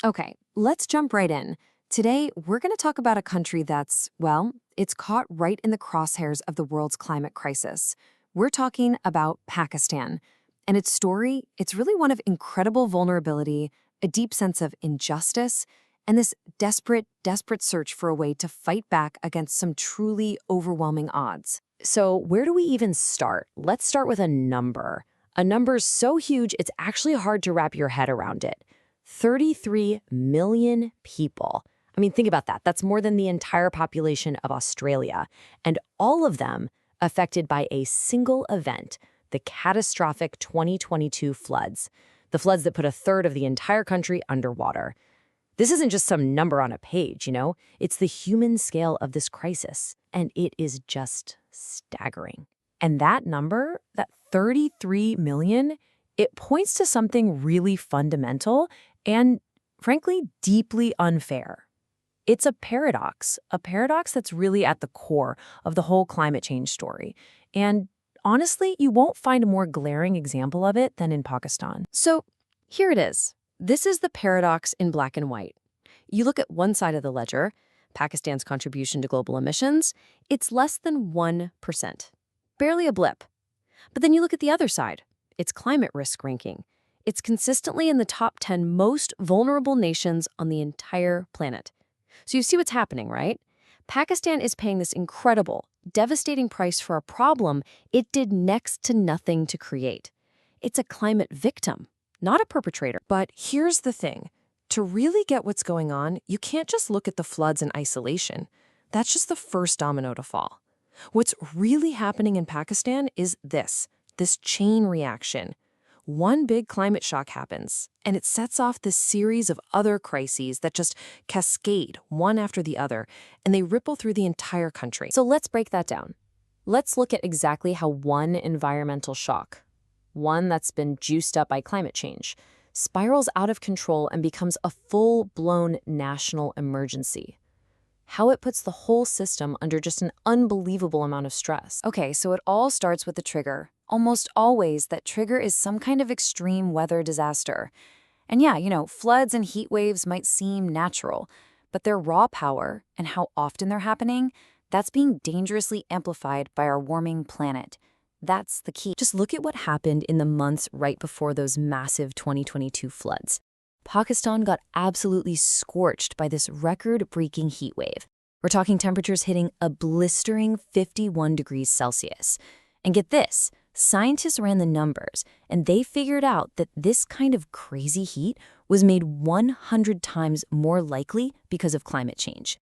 Okay, let's jump right in. Today, we're going to talk about a country that's, well, it's caught right in the crosshairs of the world's climate crisis. We're talking about Pakistan. And its story, it's really one of incredible vulnerability, a deep sense of injustice, and this desperate search for a way to fight back against some truly overwhelming odds. So, where do we even start? Let's start with a number. A number so huge it's actually hard to wrap your head around it. 33 million people. I mean, think about that. That's more than the entire population of Australia. And all of them affected by a single event, the catastrophic 2022 floods. The floods that put a third of the entire country underwater. This isn't just some number on a page, It's the human scale of this crisis, and it is just staggering. And that number, that 33 million, it points to something really fundamental and, frankly, deeply unfair. It's a paradox that's really at the core of the whole climate change story. And honestly, you won't find a more glaring example of it than in Pakistan. So, here it is. This is the paradox in black and white. You look at one side of the ledger, Pakistan's contribution to global emissions, it's less than 1%. Barely a blip. But then you look at the other side, its climate risk ranking. It's consistently in the top 10 most vulnerable nations on the entire planet. So you see what's happening, right? Pakistan is paying this incredible, devastating price for a problem it did next to nothing to create. It's a climate victim, not a perpetrator. But here's the thing. To really get what's going on, you can't just look at the floods in isolation. That's just the first domino to fall. What's really happening in Pakistan is this chain reaction. One big climate shock happens, and it sets off this series of other crises that just cascade one after the other, and they ripple through the entire country. So let's break that down. Let's look at exactly how one environmental shock, one that's been juiced up by climate change, spirals out of control and becomes a full-blown national emergency. How it puts the whole system under just an unbelievable amount of stress. Okay, so it all starts with the trigger. Almost always, that trigger is some kind of extreme weather disaster. And yeah, floods and heat waves might seem natural, but their raw power and how often they're happening, that's being dangerously amplified by our warming planet. That's the key. Just look at what happened in the months right before those massive 2022 floods. Pakistan got absolutely scorched by this record-breaking heat wave. We're talking temperatures hitting a blistering 51 degrees Celsius. And get this, scientists ran the numbers, and they figured out that this kind of crazy heat was made 100 times more likely because of climate change.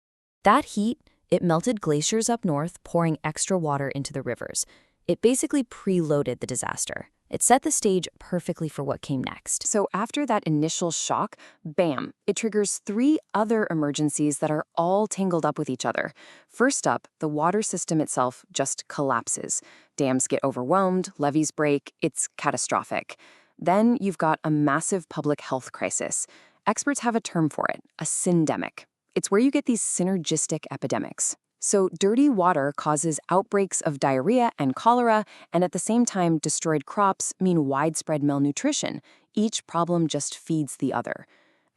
That heat, it melted glaciers up north, pouring extra water into the rivers. It basically preloaded the disaster. It set the stage perfectly for what came next. So after that initial shock, bam, it triggers 3 other emergencies that are all tangled up with each other. First up, the water system itself just collapses. Dams get overwhelmed, levees break, it's catastrophic. Then you've got a massive public health crisis. Experts have a term for it, a syndemic. It's where you get these synergistic epidemics. So dirty water causes outbreaks of diarrhea and cholera, and at the same time, destroyed crops mean widespread malnutrition. Each problem just feeds the other.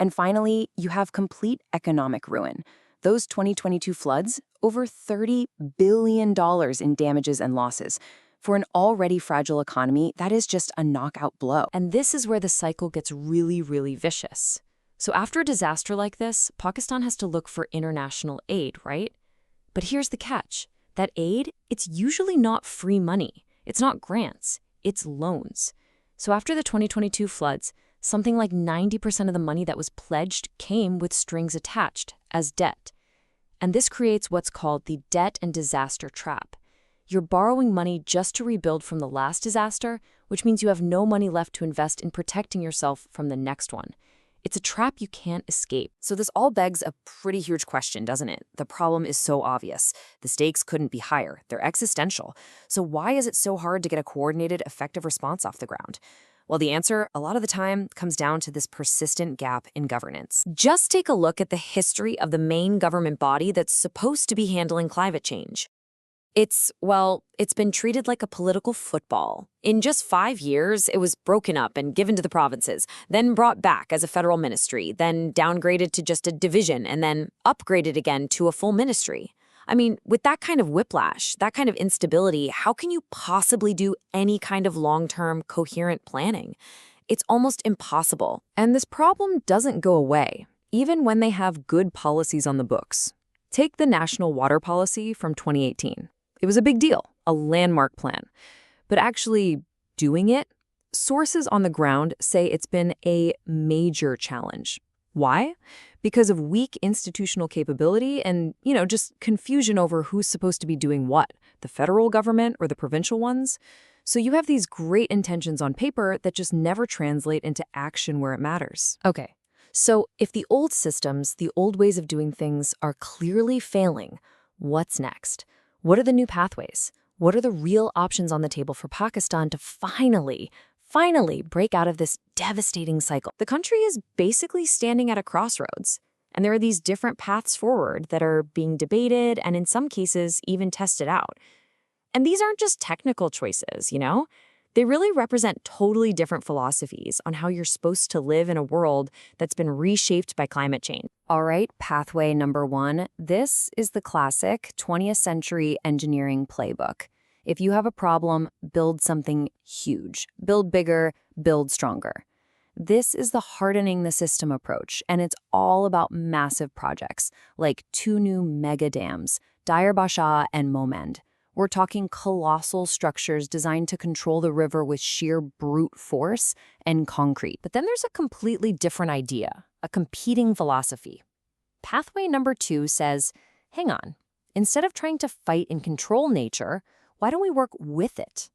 And finally, you have complete economic ruin. Those 2022 floods, over $30 billion in damages and losses. For an already fragile economy, that is just a knockout blow. And this is where the cycle gets really, really vicious. So after a disaster like this, Pakistan has to look for international aid, right? But here's the catch. That aid, it's usually not free money. It's not grants. It's loans. So after the 2022 floods, something like 90% of the money that was pledged came with strings attached as debt. And this creates what's called the debt and disaster trap. You're borrowing money just to rebuild from the last disaster, which means you have no money left to invest in protecting yourself from the next one. It's a trap you can't escape. So this all begs a pretty huge question, doesn't it? The problem is so obvious. The stakes couldn't be higher. They're existential. So why is it so hard to get a coordinated, effective response off the ground? Well, the answer, a lot of the time, comes down to this persistent gap in governance. Just take a look at the history of the main government body that's supposed to be handling climate change. It's been treated like a political football. In just 5 years, it was broken up and given to the provinces, then brought back as a federal ministry, then downgraded to just a division, and then upgraded again to a full ministry. I mean, with that kind of whiplash, that kind of instability, how can you possibly do any kind of long-term, coherent planning? It's almost impossible. And this problem doesn't go away, even when they have good policies on the books. Take the National Water Policy from 2018. It was a big deal, a landmark plan. But actually doing it, sources on the ground say it's been a major challenge. Why? Because of weak institutional capability and, just confusion over who's supposed to be doing what, the federal government or the provincial ones. So you have these great intentions on paper that just never translate into action where it matters. Okay, so if the old systems, the old ways of doing things are clearly failing, what's next? What are the new pathways? What are the real options on the table for Pakistan to finally break out of this devastating cycle? The country is basically standing at a crossroads, and there are these different paths forward that are being debated and in some cases even tested out. And these aren't just technical choices, They really represent totally different philosophies on how you're supposed to live in a world that's been reshaped by climate change. All right, pathway number 1. This is the classic 20th century engineering playbook. If you have a problem, build something huge. Build bigger, build stronger. This is the hardening the system approach, and it's all about massive projects, like 2 new mega dams, Dayar Basha and Momend. We're talking colossal structures designed to control the river with sheer brute force and concrete. But then there's a completely different idea, a competing philosophy. Pathway number 2 says, hang on, instead of trying to fight and control nature, why don't we work with it?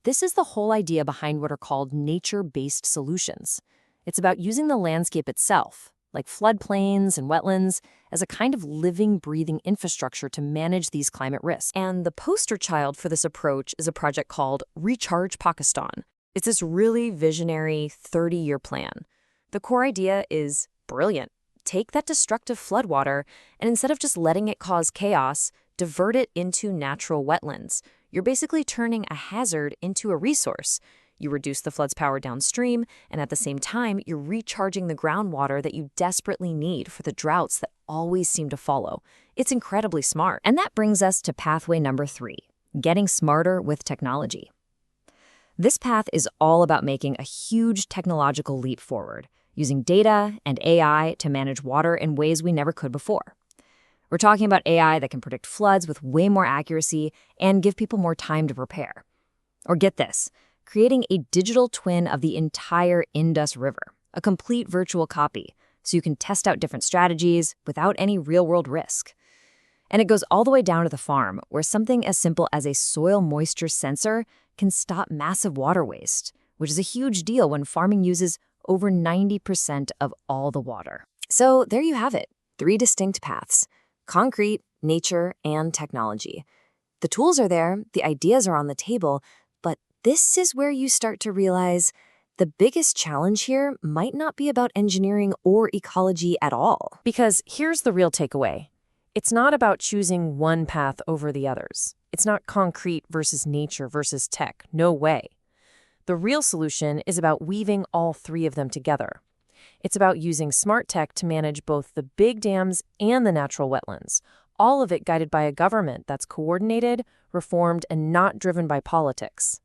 This is the whole idea behind what are called nature-based solutions. It's about using the landscape itself, like floodplains and wetlands, as a kind of living, breathing infrastructure to manage these climate risks. And the poster child for this approach is a project called Recharge Pakistan. It's this really visionary 30-year plan. The core idea is brilliant. Take that destructive floodwater, and instead of just letting it cause chaos, divert it into natural wetlands. You're basically turning a hazard into a resource. You reduce the flood's power downstream, and at the same time, you're recharging the groundwater that you desperately need for the droughts that always seem to follow. It's incredibly smart. And that brings us to pathway number 3, getting smarter with technology. This path is all about making a huge technological leap forward, using data and AI to manage water in ways we never could before. We're talking about AI that can predict floods with way more accuracy and give people more time to prepare. Or get this, creating a digital twin of the entire Indus River, a complete virtual copy, so you can test out different strategies without any real-world risk. And it goes all the way down to the farm, where something as simple as a soil moisture sensor can stop massive water waste, which is a huge deal when farming uses over 90% of all the water. So there you have it, 3 distinct paths: concrete, nature, and technology. The tools are there, the ideas are on the table, but this is where you start to realize the biggest challenge here might not be about engineering or ecology at all. Because here's the real takeaway. It's not about choosing one path over the others. It's not concrete versus nature versus tech. No way. The real solution is about weaving all 3 of them together. It's about using smart tech to manage both the big dams and the natural wetlands, all of it guided by a government that's coordinated, reformed, and not driven by politics.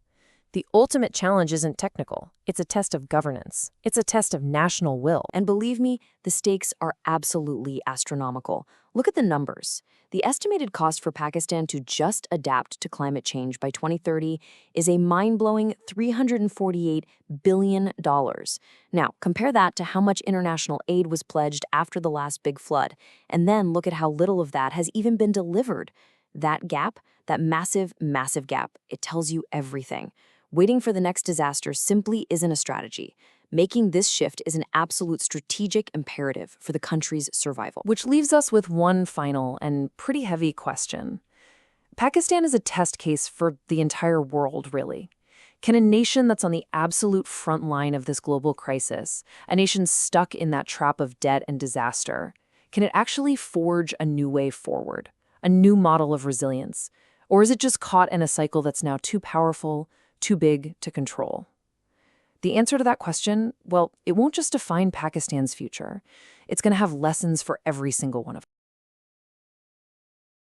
The ultimate challenge isn't technical. It's a test of governance. It's a test of national will. And believe me, the stakes are absolutely astronomical. Look at the numbers. The estimated cost for Pakistan to just adapt to climate change by 2030 is a mind-blowing $348 billion. Now, compare that to how much international aid was pledged after the last big flood, and then look at how little of that has even been delivered. That gap, that massive, massive gap, it tells you everything. Waiting for the next disaster simply isn't a strategy. Making this shift is an absolute strategic imperative for the country's survival. Which leaves us with one final and pretty heavy question. Pakistan is a test case for the entire world, really. Can a nation that's on the absolute front line of this global crisis, a nation stuck in that trap of debt and disaster, can it actually forge a new way forward, a new model of resilience? Or is it just caught in a cycle that's now too powerful, too big to control? The answer to that question, well, it won't just define Pakistan's future. It's going to have lessons for every single one of us.